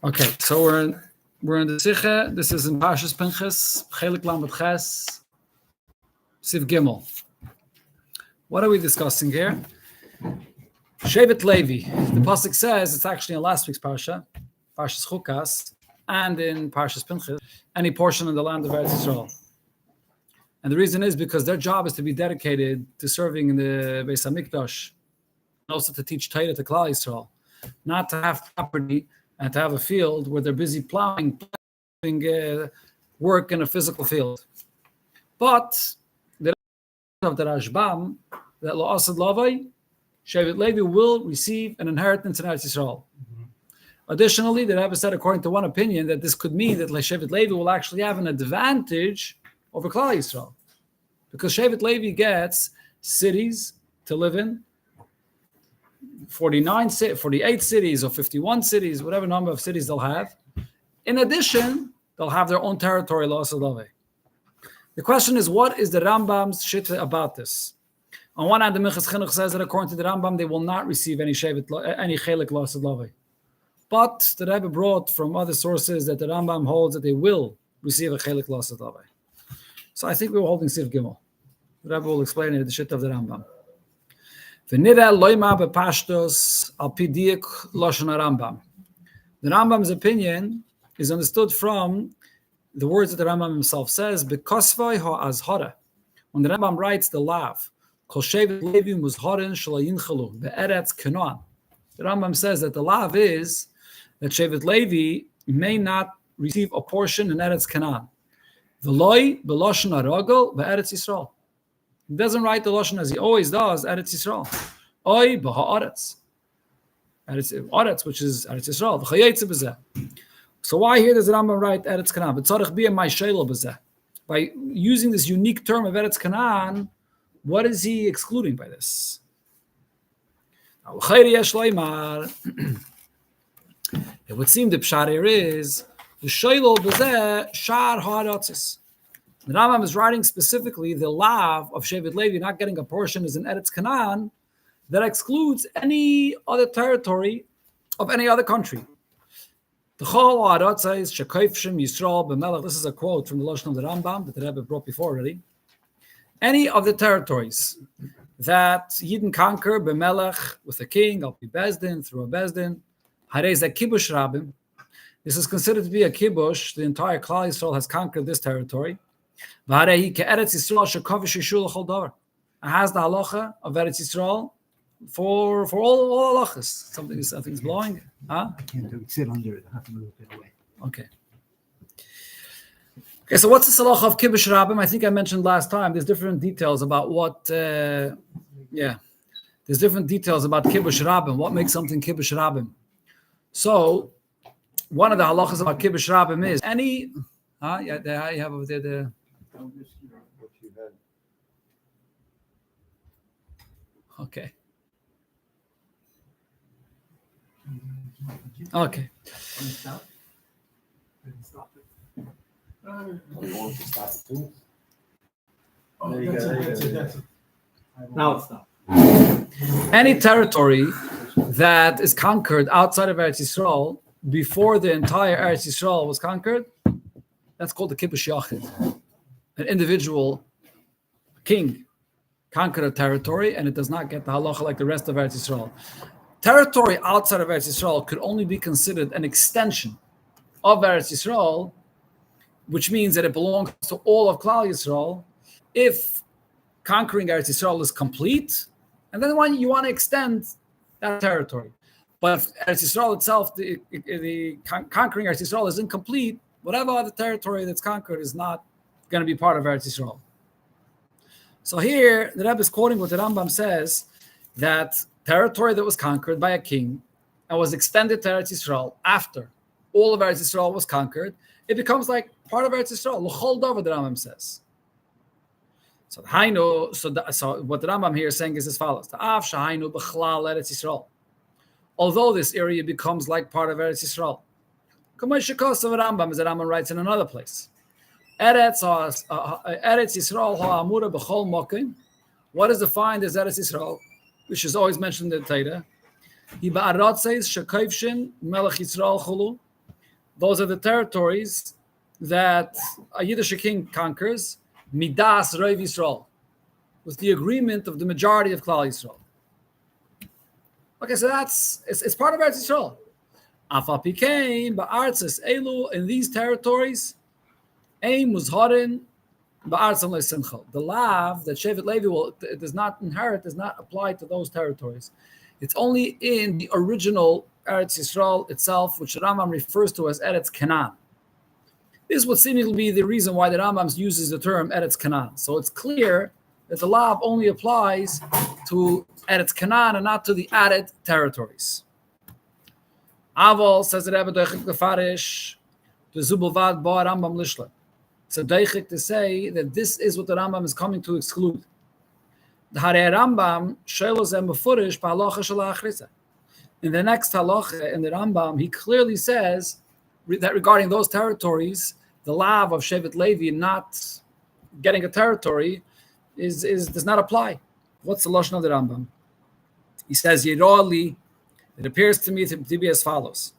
Okay, so we're in the Sikha. This is in Parshas Pinchas, Chelik Lamed Ches, Siv Gimel. What are we discussing here? Shevet Levi. The pasuk says it's actually in last week's parsha, Parshas Chukas, and in Parshas Pinchas, any portion in the land of Eretz Yisrael. And the reason is because their job is to be dedicated to serving in the Beis Hamikdash, and also to teach Torah to Klal Yisrael, not to have property and to have a field where they're busy plowing work in a physical field. But the of the Rashbam, that La'asad Lavai, Shevet Levi will receive an inheritance in Eretz Yisrael. Mm-hmm. Additionally, the Rebbe said, according to one opinion, that this could mean that Shevet Levi will actually have an advantage over Klal Yisrael, because Shevet Levi gets cities to live in, 48 cities or 51 cities, whatever number of cities they'll have. In addition, they'll have their own territory, La'asad Lavai. The question is, what is the Rambam's shitta about this? On one hand, the Minchas Chinuch says that according to the Rambam, they will not receive any chelik La'asad Lavai. But the Rebbe brought from other sources that the Rambam holds that they will receive a chelik La'asad Lavai. So I think we were holding Siv Gimel. The Rebbe will explain it, the shitta of the Rambam. The Rambam's opinion is understood from the words that the Rambam himself says, when the Rambam writes the lav, the Rambam says that the lav is that Shevet Levi may not receive a portion in Eretz Canaan. He doesn't write the Lashon as he always does, Eretz Yisrael. Oy b'ha'aretz. Aretz, which is Eretz Yisrael. V'chayetze b'zeh. So why here does the Rambam write Eretz Canaan? B'tzarech b'yeh my shelo b'zeh. By using this unique term of Eretz Canaan, what is he excluding by this? It would seem the pshat here is the shelo b'zeh shar ha'aratzis. The Rambam is writing specifically the lav of Shevet Levi not getting a portion is in Eretz Canaan that excludes any other territory of any other country. This is a quote from the Lashon of the Rambam that the Rebbe brought before already. Any of the territories that Yidden conquer b'melech with a king, al pi bezdin, through a bezdin, harei ze kibush rabim. This is considered to be a kibush. The entire Klal Yisrael has conquered this territory. It has the halacha of Eretz Yisrael for all halachas. Something's blowing. Huh? I can't do it. Sit under it. I have to move it away. Okay, so what's the halacha of Kibush Rabbim? I think I mentioned last time. There's different details about what. There's different details about Kibush Rabbim. What makes something Kibush Rabbim? So, one of the halachas about Kibush Rabbim is any. You have over there the. Okay. Okay. Now it's stopped. Any territory that is conquered outside of Eretz Yisrael before the entire Eretz Yisrael was conquered, that's called the Kibush Yachid. An individual king conquered a territory and it does not get the halacha like the rest of Eretz Yisrael. Territory outside of Eretz Yisrael could only be considered an extension of Eretz Yisrael, which means that it belongs to all of Klal Yisrael if conquering Eretz Yisrael is complete, and then when you want to extend that territory. But if Eretz Yisrael itself, the conquering Eretz Yisrael is incomplete, whatever other territory that's conquered is not going to be part of Eretz Yisrael. So here, the Rebbe is quoting what the Rambam says, that territory that was conquered by a king and was extended to Eretz Yisrael after all of Eretz Yisrael was conquered, it becomes like part of Eretz Yisrael. L'chol davar, the Rambam says. So what the Rambam here is saying is as follows: although this area becomes like part of Eretz Yisrael, Rambam, as the Rambam writes in another place, Eretz Yisrael ha'amura b'chol mokim. What is defined as Eretz Yisrael, which is always mentioned in the Torah? Hi ba'aratzeis shekayvshin melech Yisrael chulu. those are the territories that a Yiddish king conquers, Midas Reiv Yisrael, with the agreement of the majority of Klal Yisrael. Okay, so it's part of Eretz Yisrael. Afal Pikein, Ba'artzes Elu, in these territories, Ein Muzharin, Ba'artzam Le'Simcha. The lav that Shevet Levi does not inherit does not apply to those territories. It's only in the original Eretz Yisrael itself, which the Rambam refers to as Eretz Canaan. This would seemingly be the reason why the Rambam uses the term Eretz Canaan. So it's clear that the lav only applies to Eretz Canaan and not to the added territories. Aval, says the Rebbe Doichik Lefarish, the Zubulvad Ba Rambam Lishla. It's a Doichik to say that this is what the Rambam is coming to exclude. The Harei Rambam Shelozem Befurish Ba'alocha Shalachrisa. In the next halacha in the Rambam, he clearly says that regarding those territories, the lav of Shevet Levi not getting a territory does not apply. What's the lashon of the Rambam? He says, Yiroli, it appears to me to be as follows.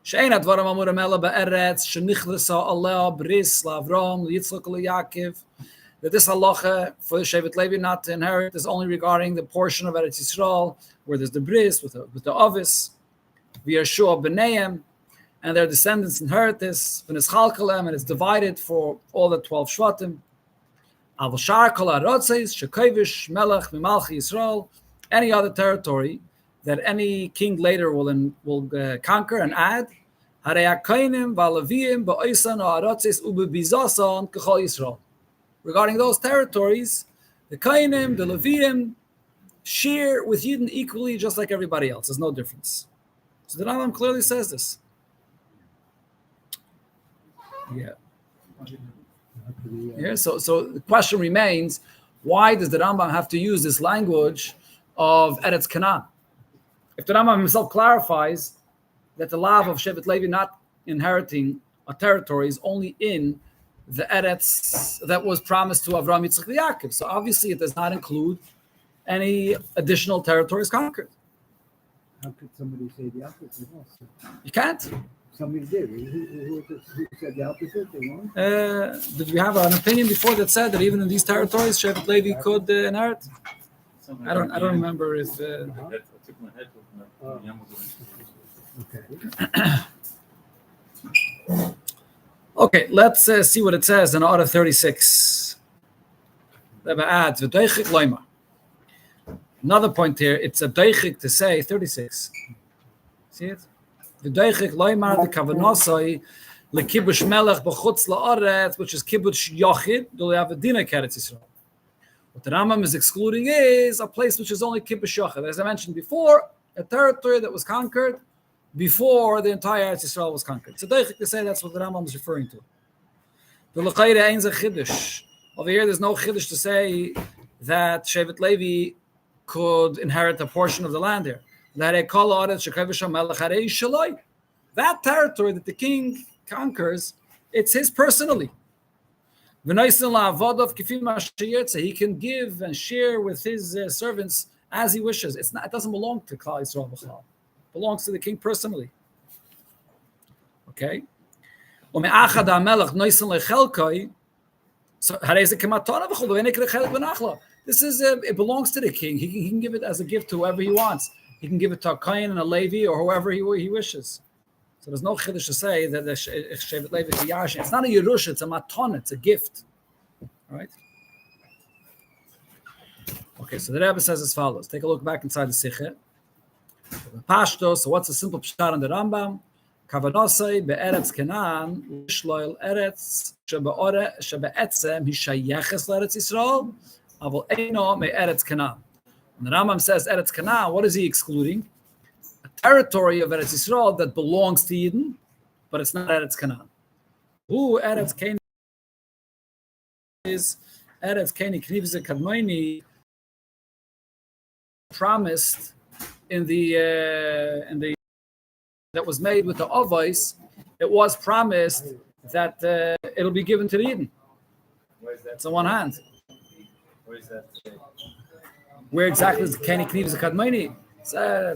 She'ein advarim amurim ela be'eretz, she'nichlesa aleh bris la'avrom, li'yitzchak li'yakiv. That this halacha for the Shevet Levi not to inherit is only regarding the portion of Eretz Yisrael where there's the bris with the ovis, v'yashua b'neim, and their descendants inherit this, and it's divided for all the 12 shvatim. Al shar kol ha'rotzes, she'kovish melech v'malchi Yisrael, any other territory that any king later will conquer and add. Regarding those territories, the Kainim, the Leviim, share with Yidden equally, just like everybody else. There's no difference. So the Rambam clearly says this. Yeah. So the question remains, why does the Rambam have to use this language of Eretz Canaan? If the Rambam himself clarifies that the lav of Shevet Levi not inheriting a territory is only in the Eretz that was promised to Avraham, Yitzchak, and Yaakov, so obviously it does not include any additional territories conquered. How could somebody say the opposite also? You can't. Somebody did. Who said the opposite? They won't? Did we have an opinion before that said that even in these territories, Shevet Levi could inherit? I don't remember if. Okay, let's see what it says in Order 36. Another point here, it's a deichik to say 36. See it? The deichik loymar the kavanosai lekibush melech b'chutz la'aretz, which is kibush yachid. Do they have a dinner Eretz Yisrael? What the Rambam is excluding is a place which is only kibush yachid. As I mentioned before, a territory that was conquered before the entire Eretz Yisrael was conquered. So deichik to say that's what the Rambam is referring to. The l'chayre ain't a chiddush. Over here, there's no chiddush to say that Shevet Levi could inherit a portion of the land there. That territory that the king conquers, it's his personally. He can give and share with his servants as he wishes. It doesn't belong to Klal Yisrael. It belongs to the king personally. Okay? So this is it belongs to the king. He can give it as a gift to whoever he wants. He can give it to a Kohen and a Levi or whoever he wishes. So there's no chiddush to say that the Shevet Levi is a Yarshin. It's not a Yerush, it's a Maton, it's a gift. All right? Okay, so the Rebbe says as follows. Take a look back inside the Sikhe. Pashto, so what's the simple pshat on the Rambam? Kavanosai be'eretz Canaan, Lishloil eretz, shebe'etzem, hishayeches l'eretz Yisrael, aval eino me'eretz Canaan. When the Rambam says Eretz Canaan, what is he excluding? A territory of Eretz Yisrael that belongs to Eden, but it's not Eretz Canaan. Who Eretz Canaan is Eretz Canaan Knivze Kadmoini promised in the that was made with the Avos. It was promised that it'll be given to the Eden. Where is that? It's on one hand. Where is that? Where exactly is Kenny Kniv's Kadmoni?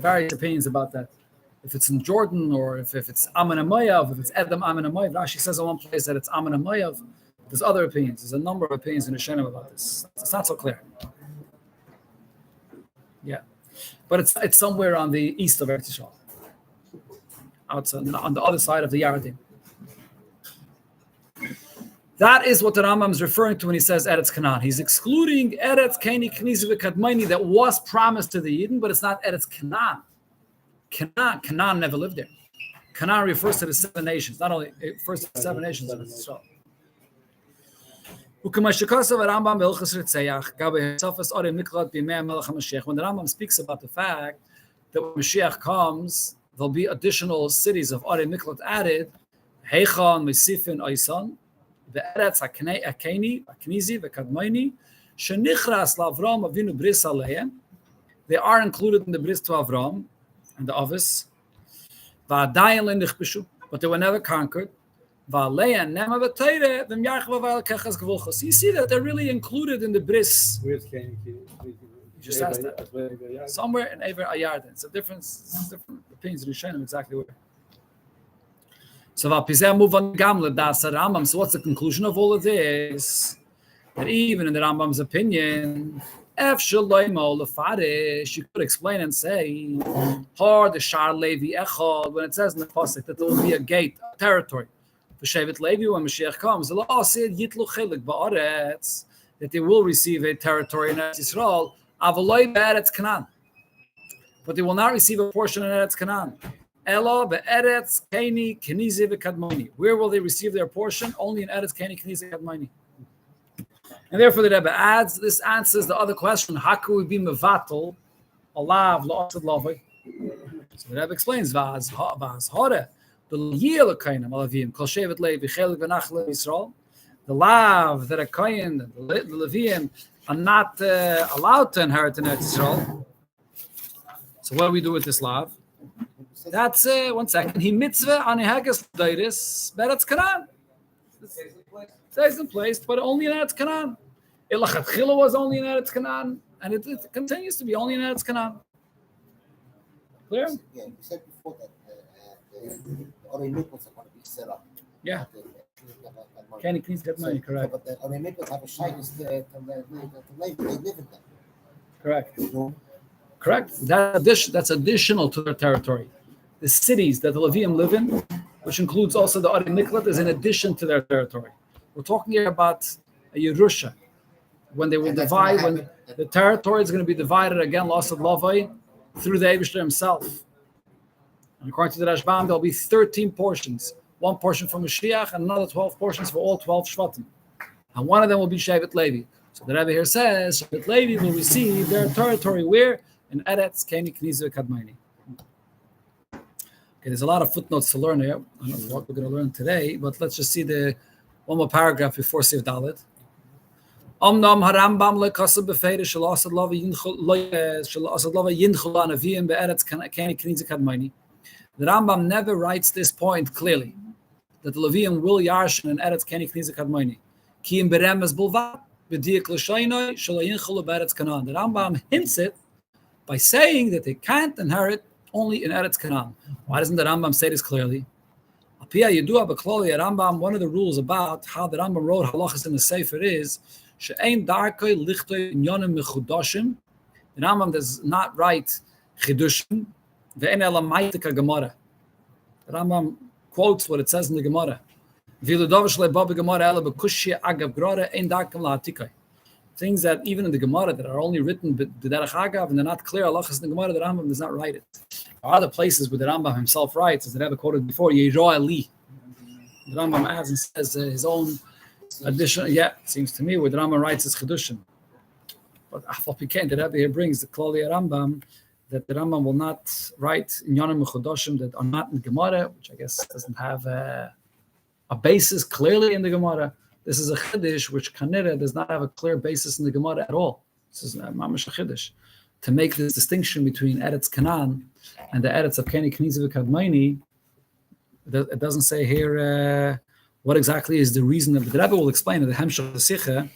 Various opinions about that. if it's in Jordan, or if it's Ammon Amayav, if it's Edom Ammon Amayav. Rashi says in one place that it's Ammon Amayav. There's other opinions. There's a number of opinions in the Shem about this. It's not so clear. Yeah, but it's somewhere on the east of Eretz Yisrael, outside on the other side of the Yarden. That is what the Rambam is referring to when he says Eretz Canaan. He's excluding Eretz Keni Knizi v'Kadmaini that was promised to the Yidden, but it's not Eretz Canaan. Canaan never lived there. Canaan refers to the 7 nations. Not only it refers to the 7 nations of Israel. When the Rambam speaks about the fact that when Mashiach comes, there'll be additional cities of Arei Miklat added, Heichan, Mesifin, Aisan, the Eretz Akeni, Aknizi, the Kadmaini, Shenichras Lavram Avinu Bris Aleim. They are included in the Bris to Avram and the Avis. But they were never conquered. You see that they're really included in the Bris. Where's Kenny? Just asked that. Somewhere in Ever Ayarden. It's different opinions in Rishonim exactly where. So move on Gamla Das Rambam. So what's the conclusion of all of this? That even in the Rambam's opinion, you could explain and say, the Shar Levi Echad, when it says in the pasuk that there will be a gate, a territory for Shevet Levi when Mashiach comes. The law said Yitlu Chelik Ba'aretz, that they will receive a territory in Eretz Yisrael, Avaloi Be'eretz Canaan, but they will not receive a portion in Eretz Canaan. Ela Be'eretz Keni Kenizi V'Kadmoni. Where will they receive their portion? Only in Eretz Keni Kenizi V'Kadmoni. And therefore, the Rebbe adds, this answers the other question, how could we be mevatel, alav, la'asad lavai? So the Rebbe explains, v'az hore, the yil kainam alavim, kol shevet levi, chelik v'nachal Yisrael, the lav that a kain, the Leviim, are not allowed to inherit in Eretz Yisrael. So what do we do with this lav? That's, 1 second, he mitzvah ani hagas dairis, beretz Canaan. Stays in place, but only in Eretz Canaan. Ilachatchila was only in Eretz Canaan, and it continues to be only in Eretz Canaan. Clear? Yeah, you said before that the Orei Mikvot are going to be set up. Yeah. Kenny Kniz get money, correct. But the Orei Mikvot have a shyness to live in them. Correct. You know? Correct. That's additional to their territory. The cities that the Levium live in, which includes also the Arei Miklat, is in addition to their territory. We're talking here about a Yerusha, when they will divide, when the territory is going to be divided again, loss of Lavai, through the Eibishter himself. And according to the Rashbam, there'll be 13 portions, 1 portion for Mashiach and another 12 portions for all 12 Shvatim. And one of them will be Shevet Levi. So the Rebbe here says, Shevet Levi will receive their territory where? In Eretz, Keni, Knizi, Kadmaini. Okay, there's a lot of footnotes to learn here. I don't know what we're going to learn today, but let's just see one more paragraph before Sif Dalet. Omnam harambam lekasab befeide shalasad lava yinchul anavim be'eretz kani knizi kadmaini. The Rambam never writes this point clearly, that the Levium will yarshin in eretz kani knizi kadmaini. Ki im beremes bulvat b'diak l'shaynoi shalayinchul be'eretz kanan. The Rambam hints it by saying that they can't inherit only in eretz Canaan. Why doesn't the Rambam say this clearly? Rambam, one of the rules about how the Rambam wrote halachas in the Sefer is the Rambam does not write chidushim. The Rambam quotes what it says in the Gemara. Things that even in the Gemara that are only written b'derech hagav and they're not clear halachas in the Gemara, the Rambam does not write it. Other places where the Rambam himself writes, as the Rebbe quoted before, Yero Ali. The Rambam adds and says his own addition. Yeah, it seems to me where the Rambam writes is Chedushim. But Afal Pikein, the Rebbe here brings the Klali Rambam that the Rambam will not write in Yonim Mechudoshim that are not in the Gemara, which I guess doesn't have a basis clearly in the Gemara. This is a Chiddush which Kanira does not have a clear basis in the Gemara at all. This is Mamash a Chiddush. To make this distinction between Eretz Canaan and the Eretz of Keni Knizi V'Kadmaini, it doesn't say here what exactly is the reason. The Rebbe will explain in the Hemshach Sicha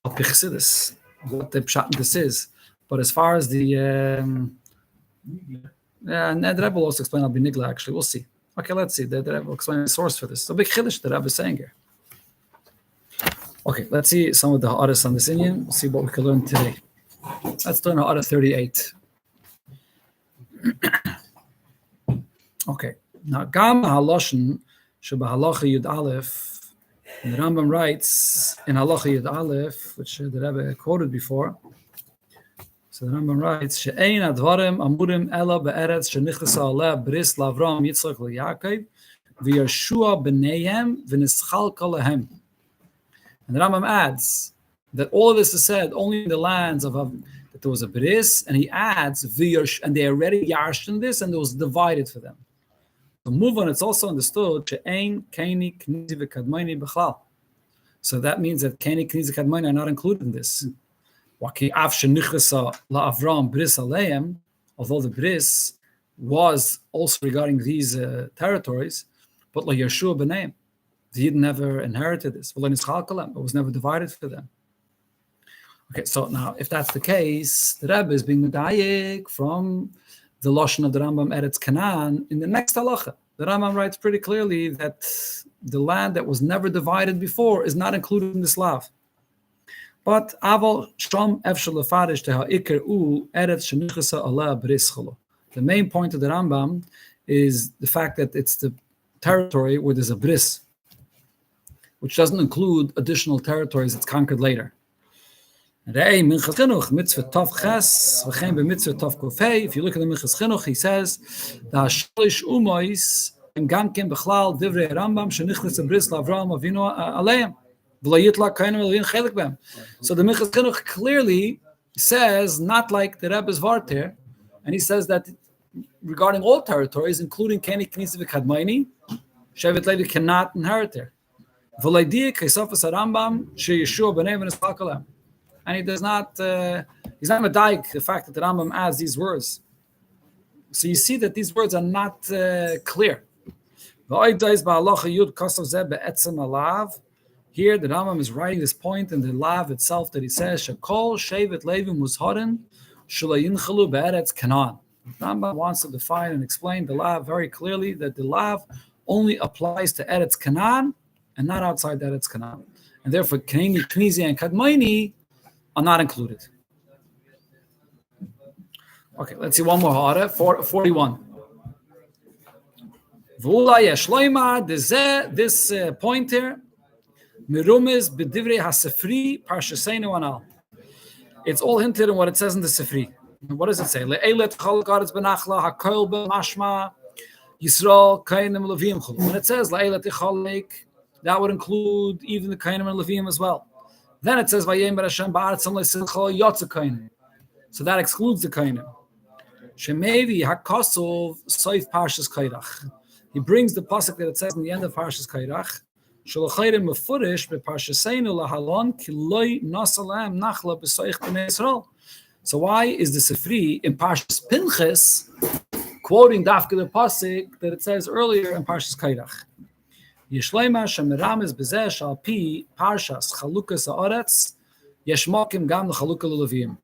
of Pichsidis what the pshat this is. But as far as the Yeah, and the Rebbe will also explain Al Binigla, actually. We'll see. Okay, let's see. The Rebbe will explain the source for this. It's a big chiddush the Rebbe is saying here. Okay, let's see some of the ha'aras on this Indian. See what we can learn today. Let's learn ha'ara 38. Okay, now Gam Haloshen Sheba Yud Aleph. And the Rambam writes in Halacha Yud Aleph, which the Rebbe quoted before. So the Rambam writes, "She'ein advarim amurim ela be'eretz shenichasa aleh bris lavram Yitzchak leYaakov v'Yeshua b'neihem v'nischalka lehem." And the Rambam adds that all of this is said only in the lands of that there was a bris, and he adds and they already yarshed in this, and it was divided for them. So move on. It's also understood she'ein keni knizi v'kadmoni b'chlal. So that means that keni knizi kadmoni are not included in this. Although the bris was also regarding these territories, but like Yeshua b'neim, the Yidden never inherited this. It was never divided for them. Okay, so now if that's the case, the Rebbe is being medayik from the Lashon of the Rambam Eretz Canaan in the next halacha. The Rambam writes pretty clearly that the land that was never divided before is not included in this lav. But aval shom efshel lefarish to ha'ikar u eretz shenichasa ala bris cholo. The main point of the Rambam is the fact that it's the territory where there's a bris, which doesn't include additional territories that's conquered later. If you look at the Minchas Chinuch, he says, "The Shalish Umois and Gamkin Bechlal Divrei Rambam shenichnas bris Lavram Avinu Aleim v'layitla kainu elin chelik bem." So the Minchas Chinuch clearly says, not like the Rebbe's Vart here, and he says that regarding all territories, including Keni Knesset v'Kadmaini, Shevet Levi cannot inherit there. V'laydi kaisafas Rambam sheyeshua b'nei v'nispakalem. And he does not, he's not medayik the fact that the Rambam adds these words. So you see that these words are not clear. Here, the Rambam is writing this point in the lav itself that he says, Shekol Shevet Levi Muzharin Shulayinchalu Be'eretz Canaan. The Rambam wants to define and explain the lav very clearly, that the lav only applies to Eretz Canaan and not outside Eretz Canaan. And therefore, Keni, Knizi, and Kadmaini are not included. Okay, let's see one more ha'ara, 41. This point here, Mirumiz b'divrei hasefri parshaseinu anal. It's all hinted in what it says in the Sefri. What does it say? Le'elet chol garetz benachla hakoil b'mashma Yisrael kainim levim chulu. When it says le'elet ichalek, that would include even the kainim and levim as well. Then it says Vayemer Hashem ba'aretz le'simcha yotze kainim. So that excludes the kainim. Shemevi hakosov soif parshas kairach. He brings the pasuk that it says in the end of parshas kairach. Shalachayrim mefurish beparshaseinu lahalon kiloi nasalam nachla b'soich b'nei Yisrael. So why is the Sefri in Parshas Pinchas quoting dafka the pasuk that it says earlier in Parshas Kairach? Yishleima shemiramis bezeh shal pi Parshas Chalukas haaretz yeshmakim gam lechaluka lelevim.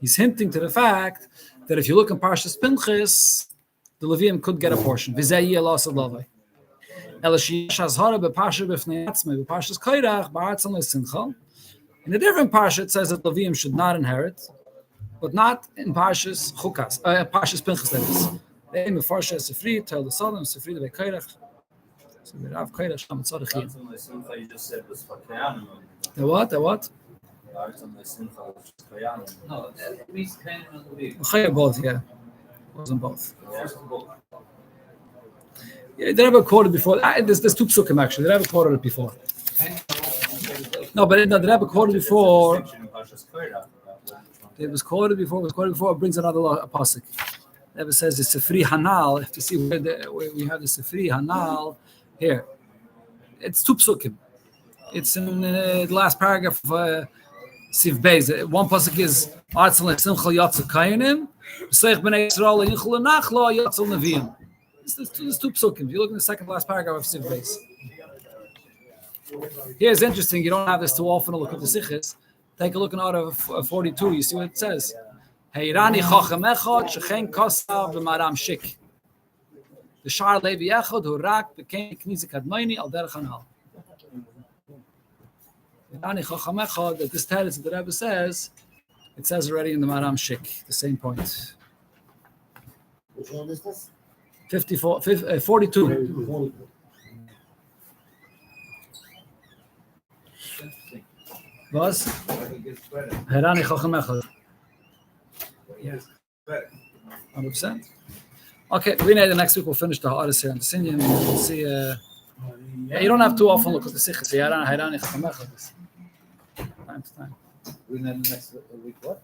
He's hinting to the fact that if you look in Parshas Pinchas, the Levim could get a portion. V'zeh yeh l'asad lavai. Parshas Kairach ba'atzon le'simcha. In a different parsha, it says that Levim should not inherit, but not in Parshas Chukas, Parshas Pinchas. That is, they aim Mefarsha Sefri, tell the Sodom Sefri the Kairach. So the Rav Kairach Sham Tzadachim. You just said was for Kayanim. The what? The what? No, that means Kayanim and Levim. Both, yeah. It wasn't both. Yeah, they never quoted before. There's two psukim actually. They never quoted it before. No, but the Rebbe quoted before. It was quoted before. It brings another pasuk. The Rebbe says the Sefri Hanal. If you see where we have the Sefri Hanal here, it's two psukim. It's in the last paragraph of Siv Beis. One pasuk is Artzal Simchal Yatzel Kayanim, Seich Bnei Yisrael Yinchul Nachla Yatzel Neviim. There's two psukim. If you look in the second last paragraph of Siv Beis. Here's interesting. You don't have this too often. Look at the Sichos. Take a look in order of 42. You see what it says. Heirani chochem echad shechen kosav b'maram shik. The Shar Levi echad who rak became knize kadmoini al derech hanal. Heirani chochem echad, that this teretz that the Rebbe says, it says already in the Maram Shik, the same point. Which one is this? 42. Was? Herani Chochem Echad. Yeah. 100%. Okay, we need the next week we'll finish the Haaretz here and the Sinyan. We'll see. Yeah, you don't have to often look at the Sikhs. Herani Chochem Echad. Time to time. We need next week what?